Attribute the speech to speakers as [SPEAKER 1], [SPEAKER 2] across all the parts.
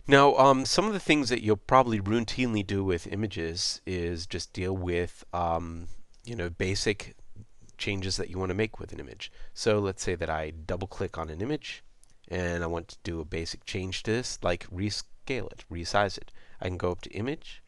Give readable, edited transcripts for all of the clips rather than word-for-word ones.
[SPEAKER 1] Now, some of the things that you'll probably routinely do with images is just deal with, basic changes that you want to make with an image. So let's say that I double click on an image and I want to do a basic change to this, like rescale it, resize it. I can go up to Image,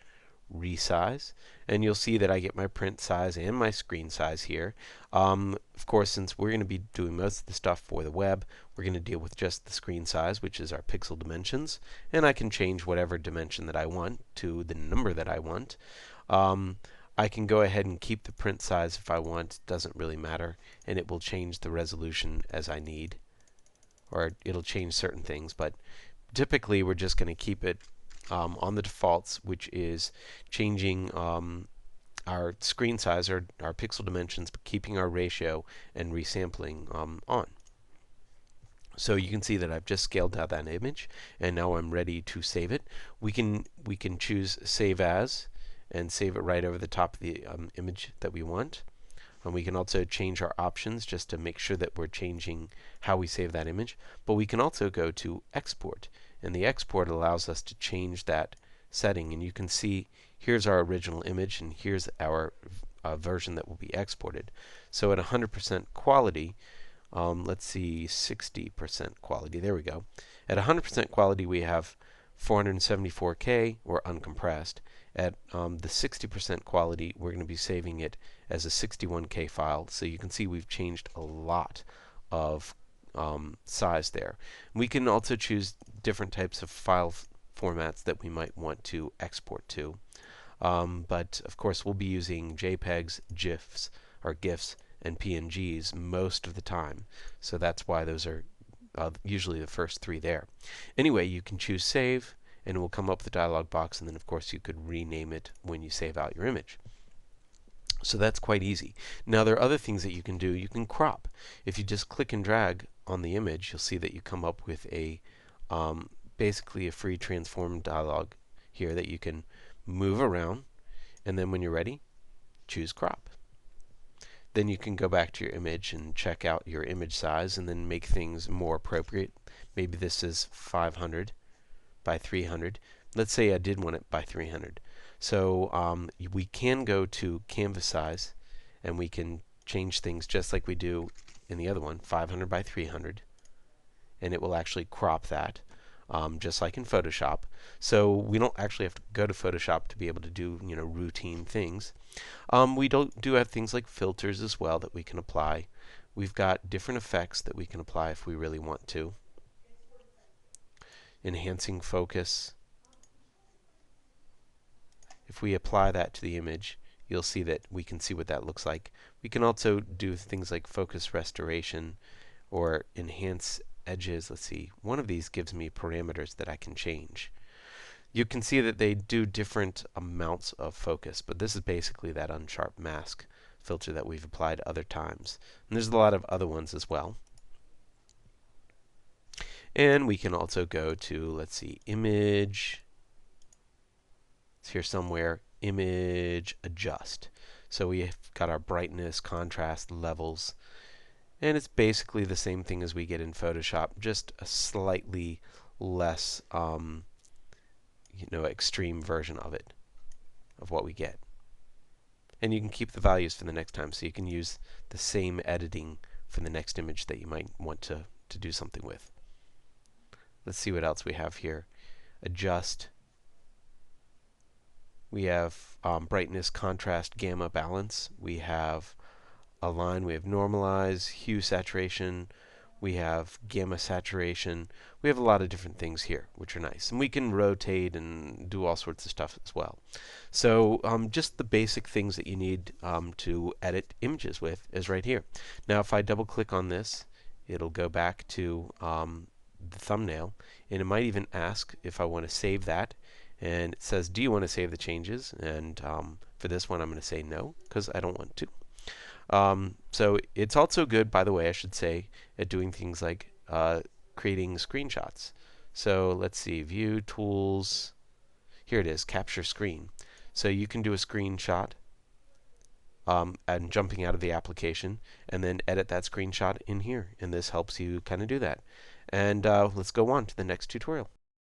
[SPEAKER 1] Resize, and you'll see that I get my print size and my screen size here. Of course, since we're going to be doing most of the stuff for the web, we're going to deal with just the screen size, which is our pixel dimensions, and I can change whatever dimension that I want to the number that I want. I can go ahead and keep the print size if I want, doesn't really matter, and it will change the resolution as I need, or it'll change certain things, but typically we're just going to keep it on the defaults, which is changing our screen size or our pixel dimensions, but keeping our ratio and resampling on. So you can see that I've just scaled down that image, and now I'm ready to save it. We can choose Save As and save it right over the top of the image that we want. And we can also change our options just to make sure that we're changing how we save that image. But we can also go to Export, and the export allows us to change that setting. And you can see here's our original image, and here's our version that will be exported. So at 100% quality, let's see, 60% quality, there we go. At 100% quality we have 474K, or uncompressed. At the 60% quality, we're going to be saving it as a 61K file. So you can see we've changed a lot of size there. We can also choose different types of file formats that we might want to export to. But of course, we'll be using JPEGs, GIFs, or GIFs, and PNGs most of the time. So that's why those are usually the first three there. Anyway, you can choose Save, and it will come up with a dialog box, and then of course you could rename it when you save out your image. So that's quite easy. Now there are other things that you can do. You can crop. If you just click and drag on the image, you'll see that you come up with a basically a free transform dialog here that you can move around, and then when you're ready, choose crop. Then you can go back to your image and check out your image size and then make things more appropriate. Maybe this is 500 by 300. Let's say I did want it by 300. So we can go to canvas size, and we can change things just like we do in the other one, 500 by 300, and it will actually crop that, just like in Photoshop. So we don't actually have to go to Photoshop to be able to do routine things. We do have things like filters as well that we can apply. We've got different effects that we can apply if we really want to. Enhancing focus. If we apply that to the image, you'll see that we can see what that looks like. We can also do things like focus restoration or enhance edges. Let's see, one of these gives me parameters that I can change. You can see that they do different amounts of focus, but this is basically that unsharp mask filter that we've applied other times. And there's a lot of other ones as well. And we can also go to, let's see, image. It's here somewhere, image adjust. So we've got our brightness, contrast, levels, and it's basically the same thing as we get in Photoshop, just a slightly less extreme version of it, of what we get. And you can keep the values for the next time, so you can use the same editing for the next image that you might want to do something with. Let's see what else we have here. Adjust. We have brightness, contrast, gamma, balance. We have align. We have normalize, hue, saturation. We have gamma saturation. We have a lot of different things here, which are nice. And we can rotate and do all sorts of stuff as well. So just the basic things that you need to edit images with is right here. Now if I double click on this, it'll go back to the thumbnail, and it might even ask if I want to save that. And it says, do you want to save the changes? And for this one I'm going to say no, because I don't want to. So it's also good, by the way, I should say, at doing things like creating screenshots. So let's see, View, Tools, here it is, Capture Screen. So you can do a screenshot and jumping out of the application, and then edit that screenshot in here. And this helps you kind of do that. And let's go on to the next tutorial.